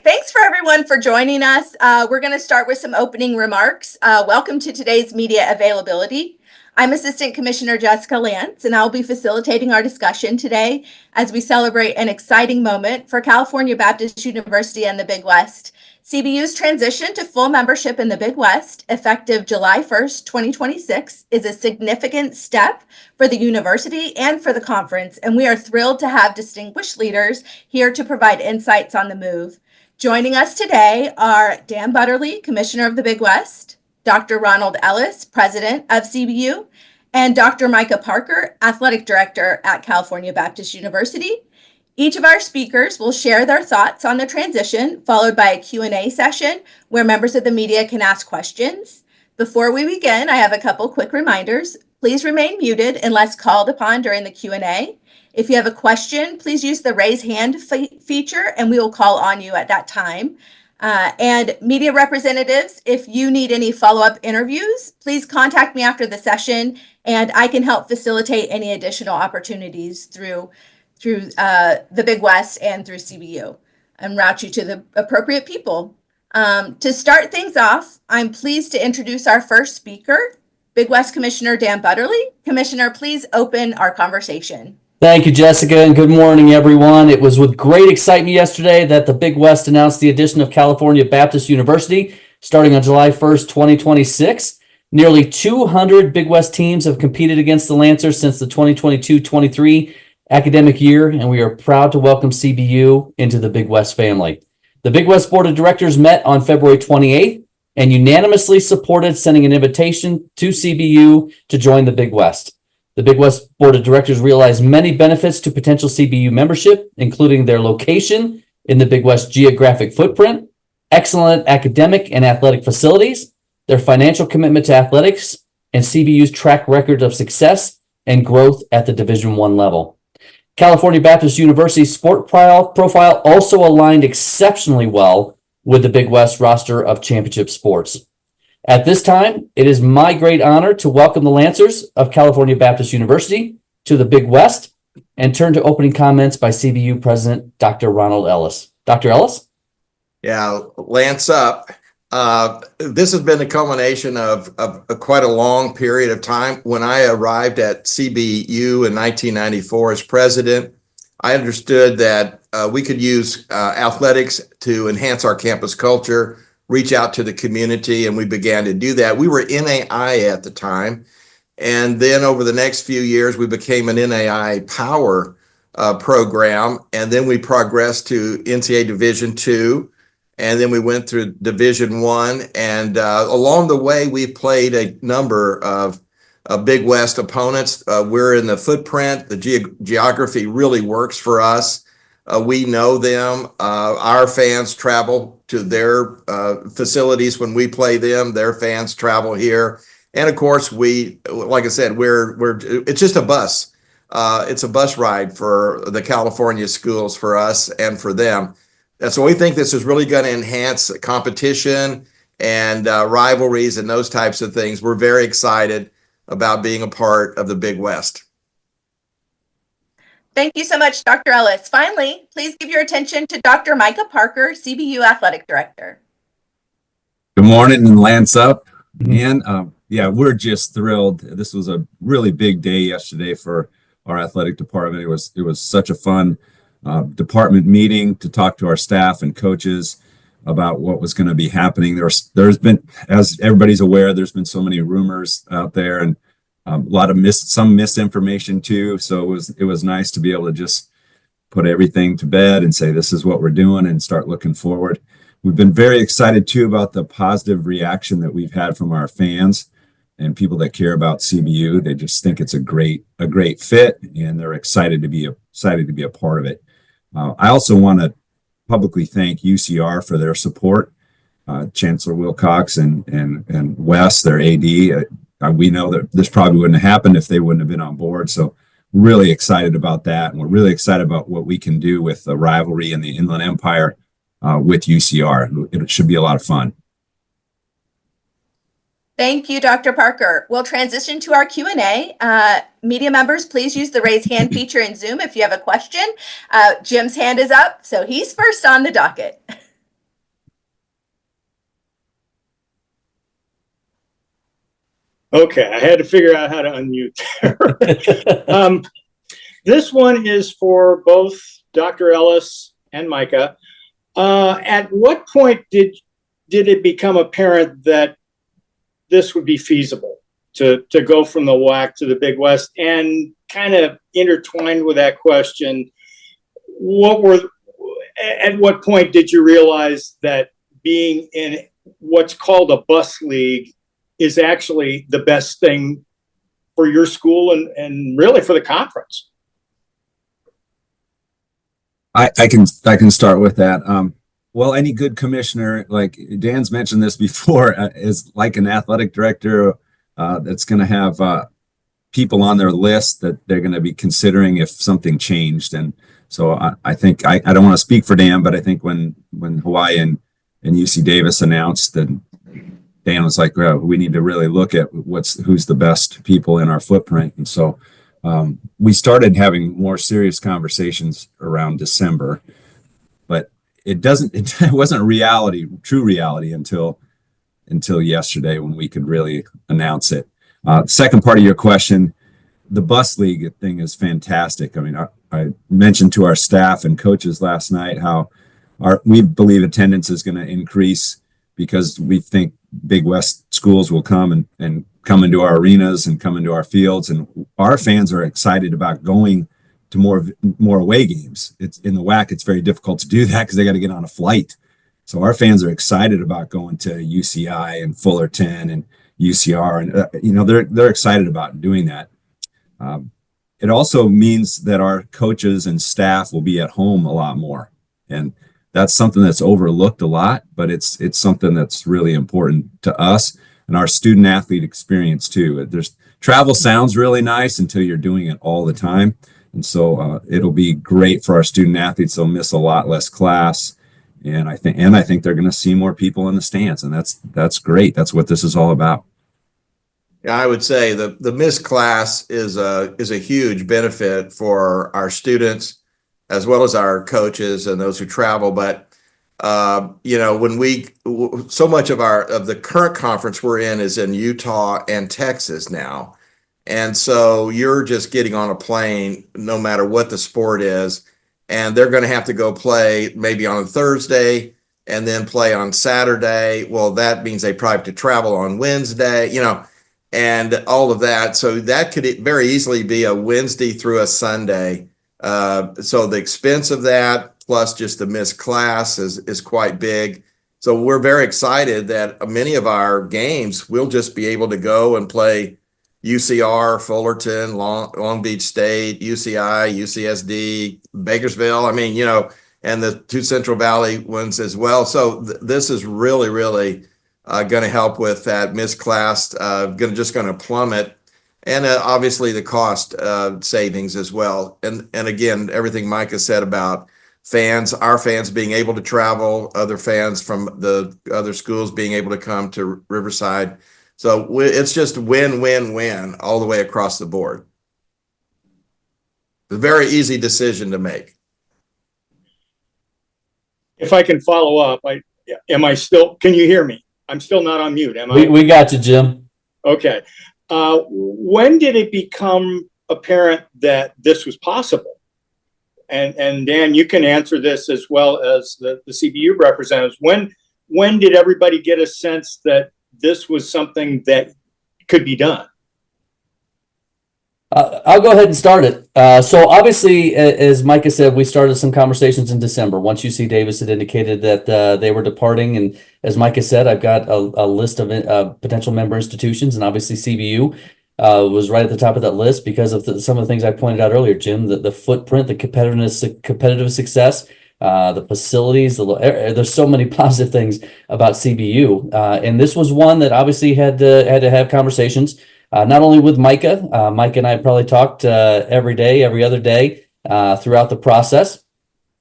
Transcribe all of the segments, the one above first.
Thanks for everyone for joining us. We're going to start with some opening remarks. Welcome to today's media availability. I'm Assistant Commissioner Jessica Lance, and I'll be facilitating our discussion today as we celebrate an exciting moment for California Baptist University and the Big West. CBU's transition to full membership in the Big West, effective July 1st, 2026, is a significant step for the university and for the conference, and we are thrilled to have distinguished leaders here to provide insights on the move. Joining us today are Dan Butterly, Commissioner of the Big West, Dr. Ronald Ellis, President of CBU, and Dr. Micah Parker, Athletic Director at California Baptist University. Each of our speakers will share their thoughts on the transition, followed by a Q&A session where members of the media can ask questions. Before we begin, I have a couple quick reminders. Please remain muted unless called upon during the Q&A. If you have a question, please use the raise hand feature and we will call on you at that time. And media representatives, if you need any follow-up interviews, please contact me after the session and I can help facilitate any additional opportunities through the Big West and through CBU and route you to the appropriate people. To start things off, I'm pleased to introduce our first speaker, Big West Commissioner Dan Butterly. Commissioner, please open our conversation. Thank you, Jessica, and good morning, everyone. It was with great excitement yesterday that the Big West announced the addition of California Baptist University starting on July 1st, 2026. Nearly 200 Big West teams have competed against the Lancers since the 2022-23 academic year, and we are proud to welcome CBU into the Big West family. The Big West Board of Directors met on February 28th and unanimously supported sending an invitation to CBU to join the Big West. The Big West Board of Directors realized many benefits to potential CBU membership, including their location in the Big West geographic footprint, excellent academic and athletic facilities, their financial commitment to athletics, and CBU's track record of success and growth at the Division I level. California Baptist University's sport profile also aligned exceptionally well with the Big West roster of championship sports. At this time, it is my great honor to welcome the Lancers of California Baptist University to the Big West and turn to opening comments by CBU President Dr. Ronald Ellis. Dr. Ellis? Yeah, Lance up. This has been the culmination of quite a long period of time. When I arrived at CBU in 1994 as president, I understood that we could use athletics to enhance our campus culture, reach out to the community, and we began to do that. We were NAI at the time, and then over the next few years, we became an NAI Power program, and then we progressed to NCAA Division II, and then we went through Division I, and along the way, we've played a number of Big West opponents. We're in the footprint. The geography really works for us. We know them. Our fans travel to their facilities when we play them. Their fans travel here. And of course, like I said, it's just a bus. It's a bus ride for the California schools for us and for them. And so we think this is really going to enhance competition and rivalries and those types of things. We're very excited about being a part of the Big West. Thank you so much, Dr. Ellis. Finally, please give your attention to Dr. Micah Parker, CBU Athletic Director. Good morning and Lance up. And we're just thrilled. This was a really big day yesterday for our athletic department. It was such a fun department meeting to talk to our staff and coaches about what was going to be happening. There's been, as everybody's aware, there's been so many rumors out there and a lot of misinformation too. So it was nice to be able to just put everything to bed and say, this is what we're doing and start looking forward. We've been very excited too about the positive reaction that we've had from our fans and people that care about CBU. They just think it's a great fit and they're excited to be a part of it. I also want to publicly thank UCR for their support. Chancellor Wilcox and Wes, their AD. We know that this probably wouldn't have happened if they wouldn't have been on board. So really excited about that. And we're really excited about what we can do with the rivalry in the Inland Empire with UCR. It should be a lot of fun. Thank you, Dr. Parker. We'll transition to our Q&A. Media members, please use the raise hand feature in Zoom if you have a question. Jim's hand is up, so he's first on the docket. Okay, I had to figure out how to unmute there. This one is for both Dr. Ellis and Micah. At what point did it become apparent that this would be feasible to go from the WAC to the Big West? And kind of intertwined with that question, at what point did you realize that being in what's called a bus league is actually the best thing for your school and really for the conference? I can start with that. Well, any good commissioner, like Dan's mentioned this before, is like an athletic director that's going to have people on their list that they're going to be considering if something changed. And so I think I don't want to speak for Dan, but I think when Hawaii and UC Davis announced that, Dan was like, well, we need to really look at who's the best people in our footprint. And so we started having more serious conversations around December, but it wasn't true reality until yesterday when we could really announce it. Second part of your question, the bus league thing is fantastic. I mean, I mentioned to our staff and coaches last night how we believe attendance is going to increase because we think Big West schools will come and come into our arenas and come into our fields, and our fans are excited about going to more away games. It's in the WAC, it's very difficult to do that because they got to get on a flight. So our fans are excited about going to UCI and Fullerton and UCR, and they're excited about doing that. It also means that our coaches and staff will be at home a lot more, and that's something that's overlooked a lot, but it's something that's really important to us and our student athlete experience too. Travel sounds really nice until you're doing it all the time. And so it'll be great for our student athletes. They'll miss a lot less class. And I think they're going to see more people in the stands, and that's great. That's what this is all about. Yeah, I would say the missed class is a huge benefit for our students as well as our coaches and those who travel. But when so much of the current conference we're in is in Utah and Texas now. And so you're just getting on a plane, no matter what the sport is, and they're going to have to go play maybe on a Thursday and then play on Saturday. Well, that means they probably have to travel on Wednesday, and all of that. So that could very easily be a Wednesday through a Sunday. So the expense of that plus just the missed class is quite big. So we're very excited that many of our games we'll just be able to go and play UCR, Fullerton, Long Beach State, UCI, UCSD, Bakersville. I mean, and the two Central Valley ones as well. So this is really, really going to help with that missed class. Going to plummet, and obviously the cost savings as well. And again, everything Micah said about our fans being able to travel, other fans from the other schools being able to come to Riverside. So it's just win, win, win all the way across the board. It's a very easy decision to make. If I can follow up, can you hear me? I'm still not on mute, am I? We got you, Jim. Okay. When did it become apparent that this was possible? And Dan, you can answer this as well as the CBU representatives. When did everybody get a sense that this was something that could be done? I'll go ahead and start it. So obviously, as Micah said, we started some conversations in December. Once UC Davis had indicated that they were departing, and as Micah said, I've got a list of potential member institutions, and obviously CBU was right at the top of that list because of some of the things I pointed out earlier, Jim. The footprint, the competitive success, the facilities. There's so many positive things about CBU, and this was one that obviously had to have conversations. Not only with Micah, Mike and I probably talked every day, every other day throughout the process.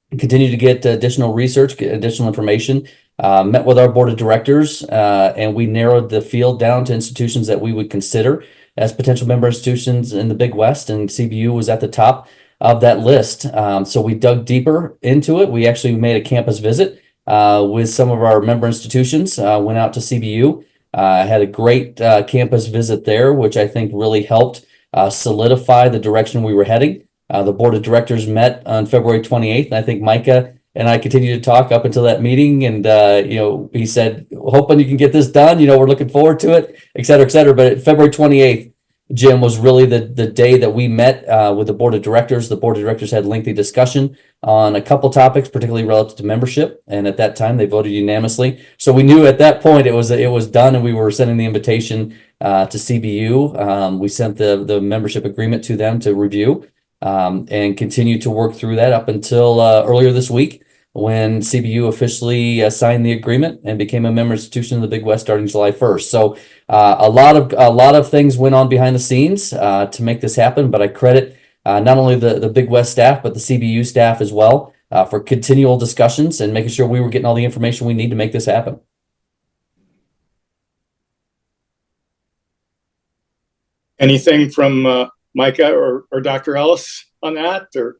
Continue to get additional research, get additional information. Met with our board of directors, and we narrowed the field down to institutions that we would consider as potential member institutions in the Big West, and CBU was at the top of that list. So we dug deeper into it. We actually made a campus visit with some of our member institutions, went out to CBU. I had a great campus visit there, which I think really helped solidify the direction we were heading. The board of directors met on February 28th, and I think Micah and I continued to talk up until that meeting. And, he said, hoping you can get this done, we're looking forward to it, et cetera, et cetera. But February 28th, Jim, was really the day that we met with the board of directors. The board of directors had lengthy discussion on a couple topics, particularly relative to membership. And at that time, they voted unanimously. So we knew at that point it was done, and we were sending the invitation to CBU. We sent the membership agreement to them to review and continue to work through that up until earlier this week, when CBU officially signed the agreement and became a member institution of the Big West starting July 1st. So a lot of things went on behind the scenes to make this happen, but I credit not only the Big West staff, but the CBU staff as well for continual discussions and making sure we were getting all the information we need to make this happen. Anything from Micah or Dr. Ellis on that? Or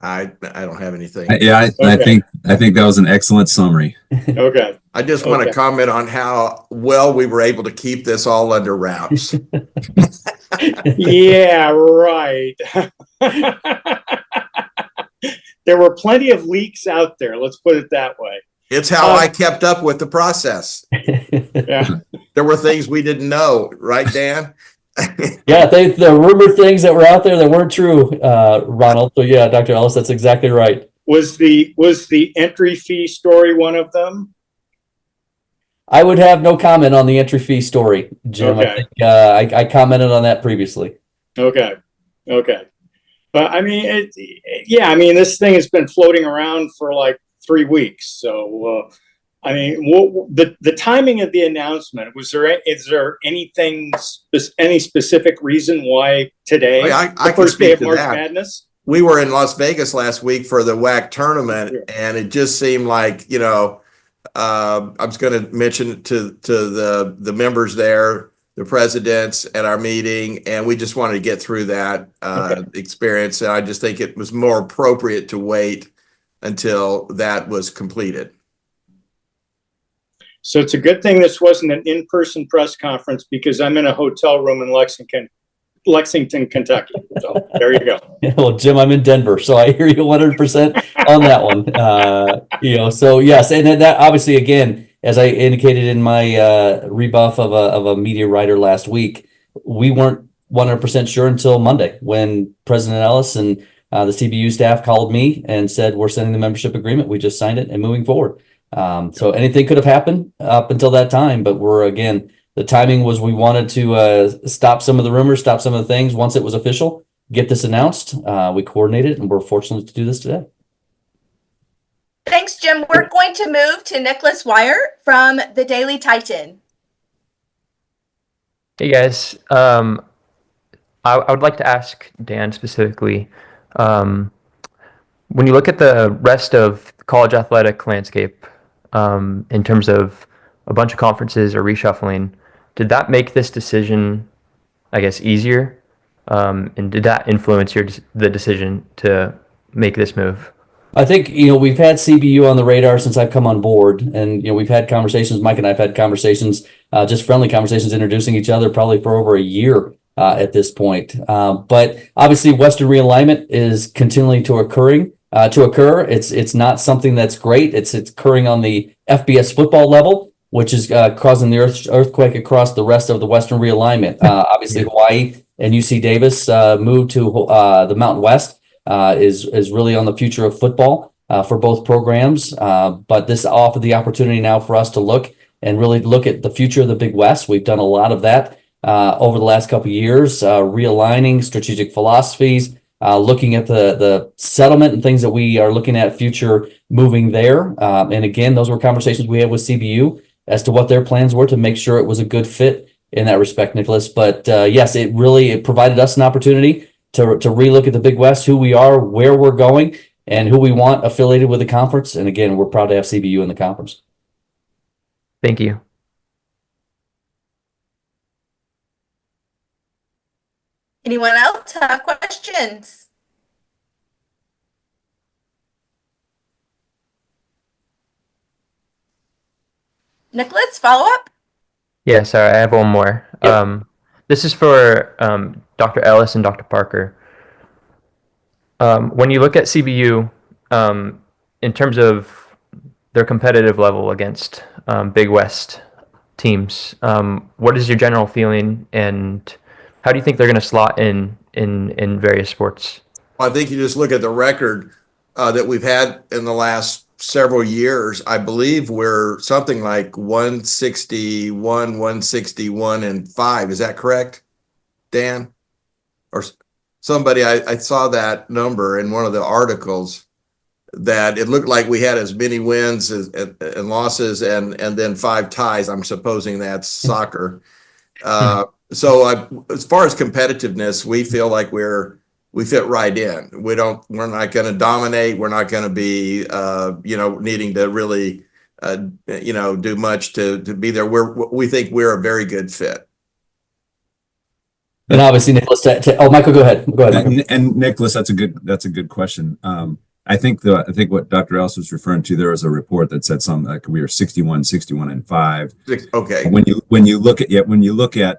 I don't have anything. Yeah, I Okay. think that was an excellent summary. Okay. I just want to Okay. comment on how well we were able to keep this all under wraps. Yeah, right. There were plenty of leaks out there. Let's put it that way. It's how I kept up with the process. Yeah. There were things we didn't know, right, Dan? Yeah, the rumor things that were out there that weren't true, Ronald. So yeah, Dr. Ellis, that's exactly right. Was the entry fee story one of them? I would have no comment on the entry fee story, Jim. Okay. I think I commented on that previously. Okay. Okay. But I mean, this thing has been floating around for like 3 weeks. So, I mean, the timing of the announcement, is there anything, any specific reason why today, I the can first day speak of to March that. Madness? We were in Las Vegas last week for the WAC tournament, and it just seemed like, I was going to mention to the members there, the presidents at our meeting, and we just wanted to get through that experience. And I just think it was more appropriate to wait until that was completed. So it's a good thing this wasn't an in-person press conference, because I'm in a hotel room in Lexington, Kentucky. So there you go. Well, Jim, I'm in Denver, so I hear you 100% on that one. So yes, and then that obviously, again, as I indicated in my rebuff of a media writer last week, we weren't 100% sure until Monday, when President Ellis and the CBU staff called me and said, we're sending the membership agreement. We just signed it and moving forward. So anything could have happened up until that time, but the timing was, we wanted to stop some of the rumors, stop some of the things. Once it was official, get this announced. We coordinated, and we're fortunate to do this today. Thanks, Jim. We're going to move to Nicholas Wire from the Daily Titan. Hey guys, I would like to ask Dan specifically, when you look at the rest of the college athletic landscape, in terms of a bunch of conferences or reshuffling, did that make this decision, I guess, easier? And did that influence the decision to make this move? I think, we've had CBU on the radar since I've come on board, and, we've had conversations, Mike and I have had conversations, just friendly conversations, introducing each other probably for over a year at this point. But obviously Western realignment is continuing to occur. It's not something that's great. It's occurring on the FBS football level, which is causing the earthquake across the rest of the Western realignment. Obviously Hawaii and UC Davis moved to the Mountain West. Is really on the future of football for both programs. But this offered the opportunity now for us to look at the future of the Big West. We've done a lot of that over the last couple of years, realigning strategic philosophies, looking at the settlement and things that we are looking at future moving there. And again, those were conversations we had with CBU as to what their plans were to make sure it was a good fit in that respect, Nicholas. But yes, it provided us an opportunity to relook at the Big West, who we are, where we're going, and who we want affiliated with the conference. And again, we're proud to have CBU in the conference. Thank you. Anyone else have questions? Nicholas, follow up? Yeah, sorry, I have one more. Yep. This is for Dr. Ellis and Dr. Parker. When you look at CBU, in terms of their competitive level against Big West teams, what is your general feeling, and how do you think they're going to slot in various sports? I think you just look at the record that we've had in the last several years. I believe we're something like 161, 161 and 5. Is that correct, Dan? Or somebody, I saw that number in one of the articles that it looked like we had as many wins and losses and then 5 ties. I'm supposing that's soccer. So as far as competitiveness, we feel like we fit right in. We're not going to dominate. We're not going to be, needing to really, do much to be there. We think we're a very good fit. And obviously, Nicholas, Michael, go ahead. Go ahead, Michael. And Nicholas, that's a good question. I think what Dr. Ellis was referring to, there was a report that said something like we were 61, 61 and 5. Okay. When you look at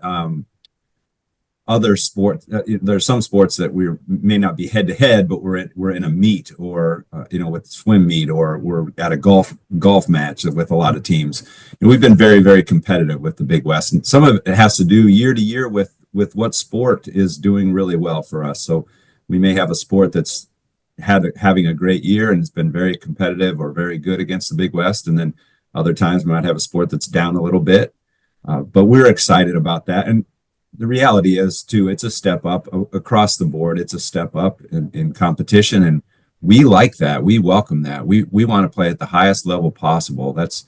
other sports, there's some sports that we may not be head to head, but we're in a meet or with swim meet, or we're at a golf match with a lot of teams. And we've been very, very competitive with the Big West, and some of it has to do year to year with what sport is doing really well for us. So we may have a sport that's having a great year and it's been very competitive or very good against the Big West, and then other times we might have a sport that's down a little bit. But we're excited about that. And the reality is, too, it's a step up across the board. It's a step up in competition, and we like that. We welcome that. We want to play at the highest level possible. That's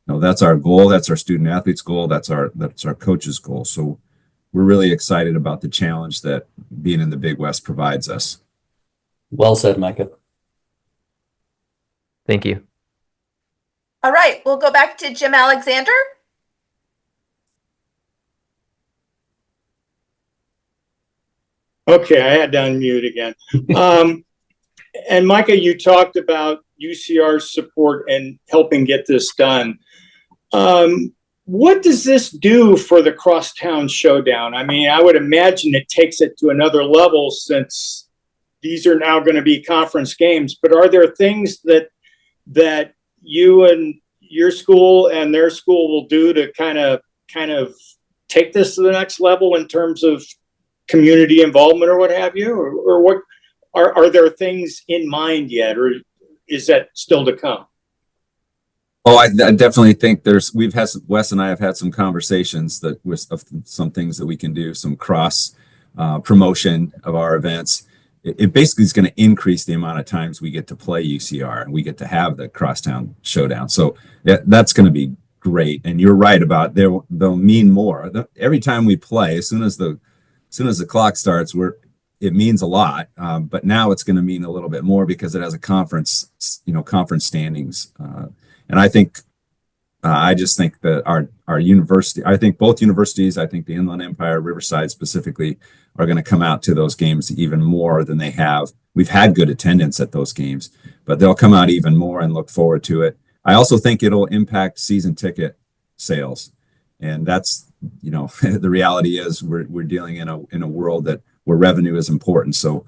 our goal. That's our student athletes' goal. That's our coaches' goal. So we're really excited about the challenge that being in the Big West provides us. Well said, Micah. Thank you. All right, we'll go back to Jim Alexander. Okay, I had to unmute again. And Micah, you talked about UCR's support and helping get this done. What does this do for the Crosstown Showdown? I mean, I would imagine it takes it to another level since these are now going to be conference games. But are there things that you and your school and their school will do to kind of take this to the next level in terms of community involvement or what have you? Or what are there things in mind yet, or is that still to come? Oh, I definitely think Wes and I have had some conversations of some things that we can do, some cross promotion of our events. It basically is going to increase the amount of times we get to play UCR and we get to have the Crosstown Showdown. So that's going to be great. And you're right about they'll mean more. Every time we play, as soon as the clock starts, it means a lot. But now it's going to mean a little bit more because it has a conference standings. And I just think that our university, I think both universities, I think the Inland Empire, Riverside specifically, are going to come out to those games even more than they have. We've had good attendance at those games, but they'll come out even more and look forward to it. I also think it'll impact season ticket sales. And that's, the reality is we're dealing in a world where revenue is important. So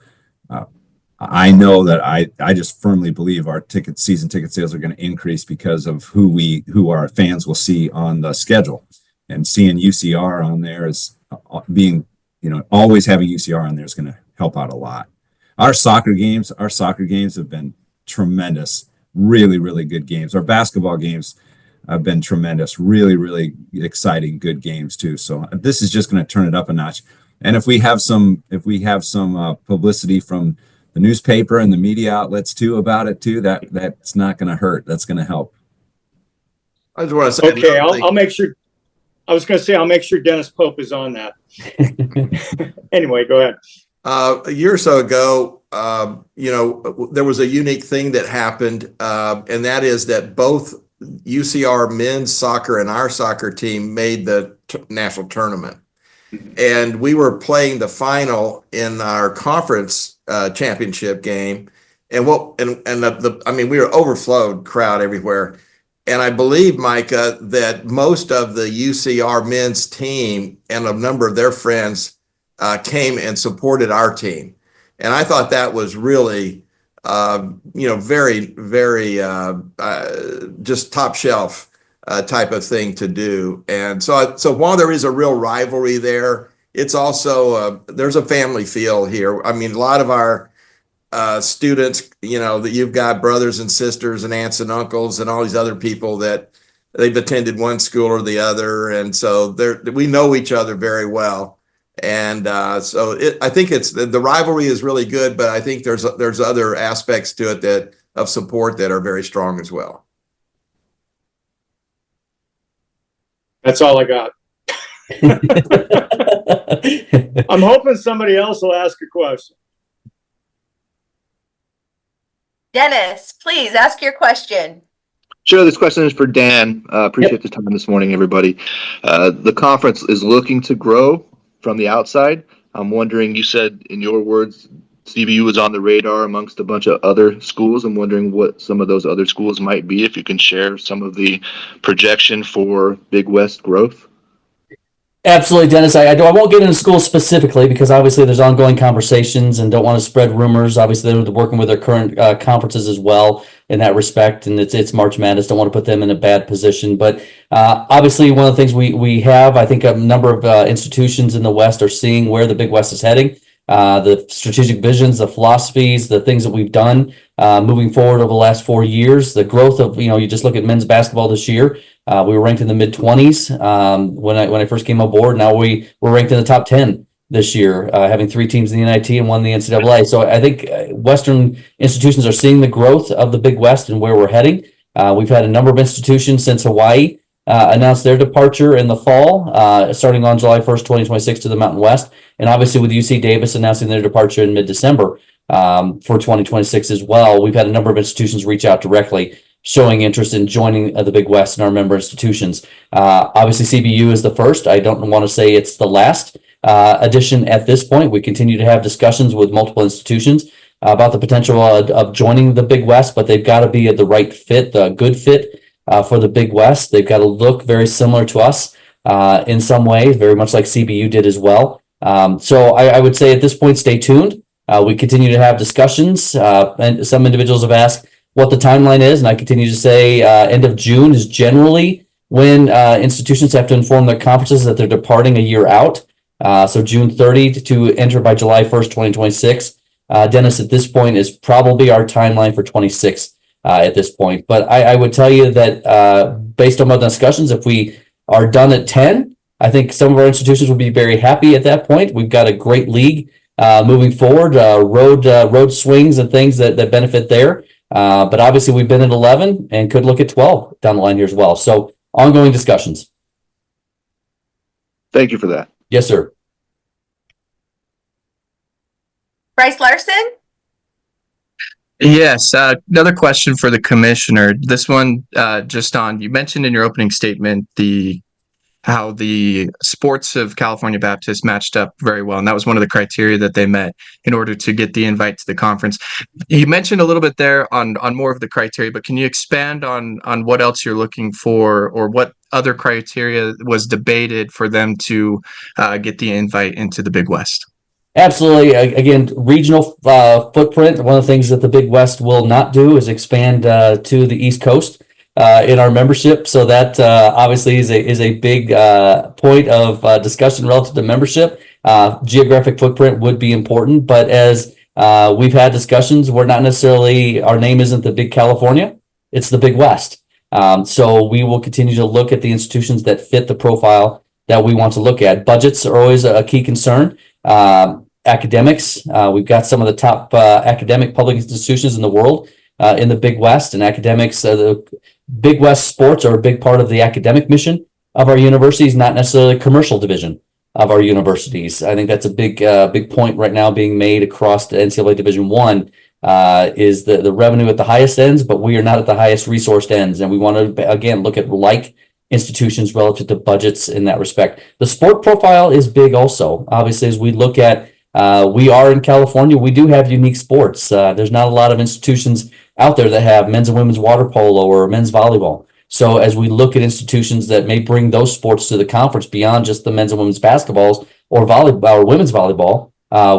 I know that I just firmly believe our season ticket sales are going to increase because of who our fans will see on the schedule, and seeing UCR on there is being, always having UCR on there is going to help out a lot. Our soccer games have been tremendous, really, really good games. Our basketball games have been tremendous, really, really exciting, good games too. So this is just going to turn it up a notch. And if we have some publicity from the newspaper and the media outlets too about it too, that's not going to hurt. That's going to help. I just want to say, okay, I'll make sure. I was going to say, I'll make sure Dennis Pope is on that. Anyway, go ahead. A year or so ago, there was a unique thing that happened, and that is that both UCR men's soccer and our soccer team made the national tournament. And we were playing the final in our conference championship game. And we were overflowed crowd everywhere. And I believe, Micah, that most of the UCR men's team and a number of their friends came and supported our team. And I thought that was really, very, very just top shelf type of thing to do. And so while there is a real rivalry there, it's also, there's a family feel here. I mean, a lot of our students, that you've got brothers and sisters and aunts and uncles and all these other people that they've attended one school or the other. And so we know each other very well. And I think the rivalry is really good, but I think there's other aspects to it of support that are very strong as well. That's all I got. I'm hoping somebody else will ask a question. Dennis, please ask your question. Sure, this question is for Dan. Appreciate the time this morning, everybody. The conference is looking to grow from the outside. I'm wondering, you said in your words, CBU is on the radar amongst a bunch of other schools. I'm wondering what some of those other schools might be, if you can share some of the projection for Big West growth. Absolutely, Dennis. I won't get into schools specifically because obviously there's ongoing conversations and don't want to spread rumors. Obviously, they're working with their current conferences as well in that respect, and it's March Madness. Don't want to put them in a bad position. But obviously, one of the things we have, I think a number of institutions in the West are seeing where the Big West is heading. The strategic visions, the philosophies, the things that we've done moving forward over the last 4 years, the growth of, you just look at men's basketball this year. We were ranked in the mid-20s when I first came aboard. Now we're ranked in the top 10 this year, having 3 teams in the NIT and 1 in the NCAA. So I think Western institutions are seeing the growth of the Big West and where we're heading. We've had a number of institutions since Hawaii announced their departure in the fall, starting on July 1st, 2026 to the Mountain West. And obviously with UC Davis announcing their departure in mid-December for 2026 as well. We've had a number of institutions reach out directly showing interest in joining the Big West and our member institutions. Obviously CBU is the first. I don't want to say it's the last addition at this point. We continue to have discussions with multiple institutions about the potential of joining the Big West, but they've got to be the right fit, the good fit for the Big West. They've got to look very similar to us in some ways, very much like CBU did as well. So I would say at this point, stay tuned. We continue to have discussions, and some individuals have asked what the timeline is, and I continue to say end of June is generally when institutions have to inform their conferences that they're departing a year out. So June 30 to enter by July 1st, 2026. Dennis, at this point is probably our timeline for 26 at this point. But I would tell you that based on my discussions, if we are done at 10, I think some of our institutions will be very happy at that point. We've got a great league moving forward, road swings and things that benefit there. But obviously we've been at 11 and could look at 12 down the line here as well. So ongoing discussions. Thank you for that. Yes, sir. Bryce Larson? Yes, another question for the commissioner. This one just on, you mentioned in your opening statement how the sports of California Baptist matched up very well, and that was one of the criteria that they met in order to get the invite to the conference. You mentioned a little bit there on more of the criteria, but can you expand on what else you're looking for, or what other criteria was debated for them to get the invite into the Big West? Absolutely. Again, regional footprint. One of the things that the Big West will not do is expand to the East Coast in our membership. So that obviously is a big point of discussion relative to membership. Geographic footprint would be important, but as we've had discussions, we're not necessarily, our name isn't the Big California, it's the Big West. So we will continue to look at the institutions that fit the profile that we want to look at. Budgets are always a key concern. Academics, we've got some of the top academic public institutions in the world in the Big West, and academics, the Big West sports are a big part of the academic mission of our universities, not necessarily a commercial division of our universities. I think that's a big point right now being made across the NCAA Division I is the revenue at the highest ends, but we are not at the highest resourced ends, and we want to again look at like institutions relative to budgets in that respect. The sport profile is big also. Obviously, as we look at, we are in California, we do have unique sports. There's not a lot of institutions out there that have men's and women's water polo or men's volleyball. So as we look at institutions that may bring those sports to the conference beyond just the men's and women's basketballs or volleyball or women's volleyball,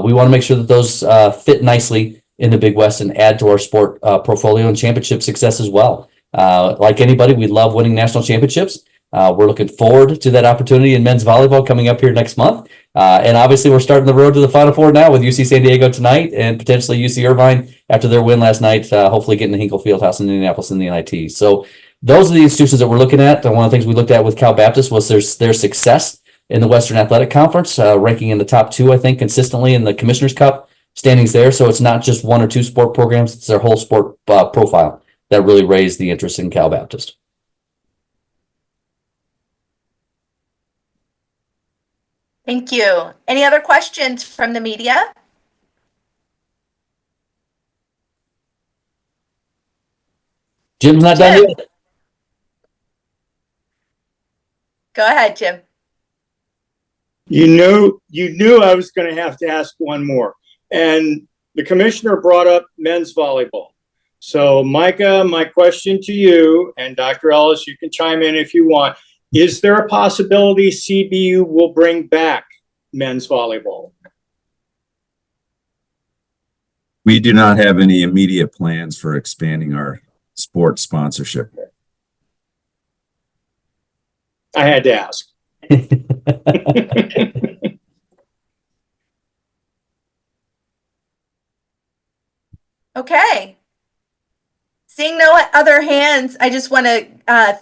we want to make sure that those fit nicely in the Big West and add to our sport portfolio and championship success as well. Like anybody, we love winning national championships. We're looking forward to that opportunity in men's volleyball coming up here next month. And obviously, we're starting the road to the Final Four now with UC San Diego tonight and potentially UC Irvine after their win last night, hopefully getting the Hinkle Fieldhouse in Indianapolis in the NIT. So those are the institutions that we're looking at. And one of the things we looked at with Cal Baptist was their success in the Western Athletic Conference, ranking in the top 2, I think, consistently in the Commissioner's Cup standings there. So it's not just 1 or 2 sport programs, it's their whole sport profile that really raised the interest in Cal Baptist. Thank you. Any other questions from the media? Jim's not done Jim. yet. Go ahead, Jim. You knew I was going to have to ask one more. And the commissioner brought up men's volleyball. So Micah, my question to you, and Dr. Ellis, you can chime in if you want. Is there a possibility CBU will bring back men's volleyball? We do not have any immediate plans for expanding our sports sponsorship. I had to ask. Okay. Seeing no other hands, I just want to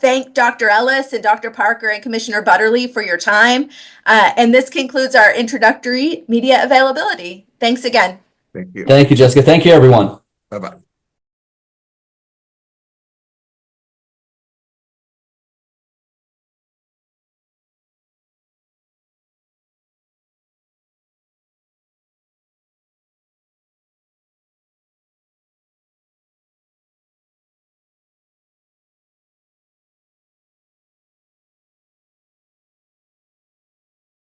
thank Dr. Ellis and Dr. Parker and Commissioner Butterly for your time. And this concludes our introductory media availability. Thanks again. Thank you. Thank you, Jessica. Thank you, everyone. Bye-bye.